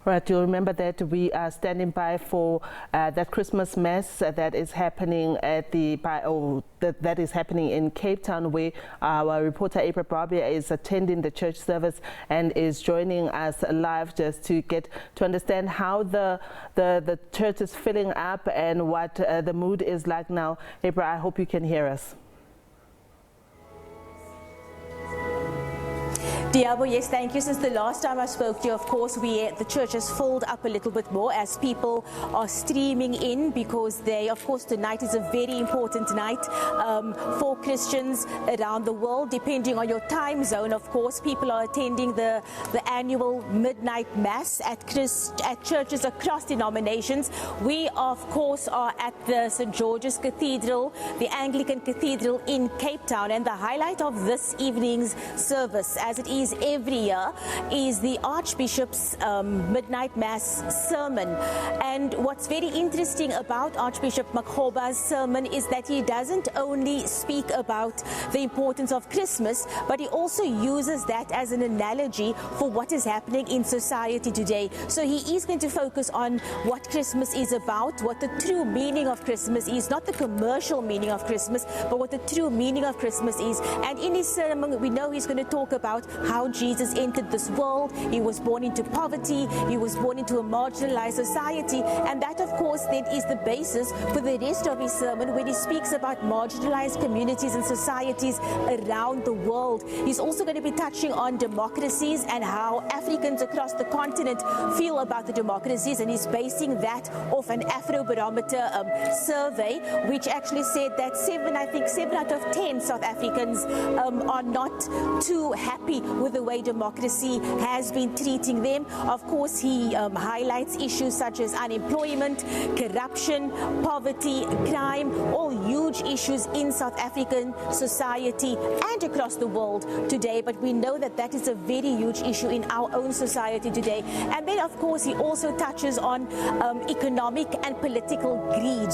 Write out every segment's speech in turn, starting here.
Right, you'll remember that we are standing by for that Christmas Mass that is happening at that is happening in Cape Town, where our reporter Abra Barbier is attending the church service and is joining us live just to get to understand how the church is filling up and what the mood is like now. Abra, I hope you can hear us. Diabo, yes, thank you. Since the last time I spoke to you, of course, the church has filled up a little bit more as people are streaming in, because of course, tonight is a very important night for Christians around the world. Depending on your time zone, of course, people are attending the annual midnight mass at churches across denominations. We, of course, are at the St. George's Cathedral, the Anglican Cathedral in Cape Town, and the highlight of this evening's service, as it is every year, is the Archbishop's midnight mass sermon. And what's very interesting about Archbishop Makgoba's sermon is that he doesn't only speak about the importance of Christmas, but he also uses that as an analogy for what is happening in society today. So he is going to focus on what Christmas is about, what the true meaning of Christmas is, not the commercial meaning of Christmas, but what the true meaning of Christmas is. And in his sermon, we know he's going to talk about how Jesus entered this world. He was born into poverty, he was born into a marginalized society, and that, of course, then is the basis for the rest of his sermon, when he speaks about marginalized communities and societies around the world. He's also going to be touching on democracies and how Africans across the continent feel about the democracies, and he's basing that off an Afrobarometer survey, which actually said that 7 out of 10 South Africans are not too happy with the way democracy has been treating them. Of course, he highlights issues such as unemployment, corruption, poverty, crime, all huge issues in South African society and across the world today. But we know that that is a very huge issue in our own society today. And then, of course, he also touches on economic and political greed,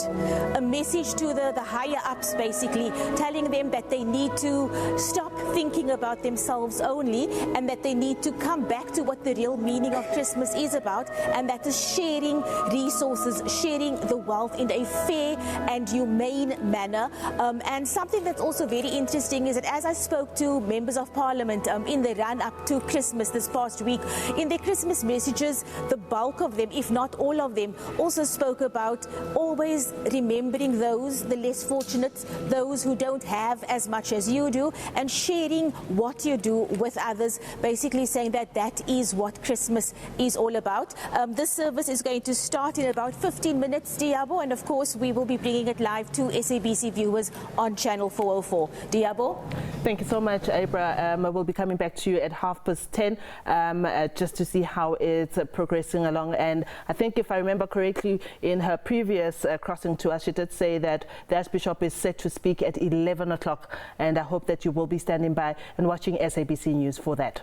a message to the higher ups, basically telling them that they need to stop thinking about themselves only, and that they need to come back to what the real meaning of Christmas is about, and that is sharing resources, sharing the wealth in a fair and humane manner. And something that's also very interesting is that as I spoke to members of Parliament in the run-up to Christmas this past week, in their Christmas messages, the bulk of them, if not all of them, also spoke about always remembering those, the less fortunate, those who don't have as much as you do, and sharing what you do with others, basically saying that that is what Christmas is all about. This service is going to start in about 15 minutes, Diabo, and of course we will be bringing it live to SABC viewers on channel 404. Diabo? Thank you so much, Abra. We'll be coming back to you at 10:30 just to see how it's progressing along. And I think, if I remember correctly, in her previous crossing to us, she did say that the Archbishop is set to speak at 11 o'clock, and I hope that you will be standing by and watching SABC News for that.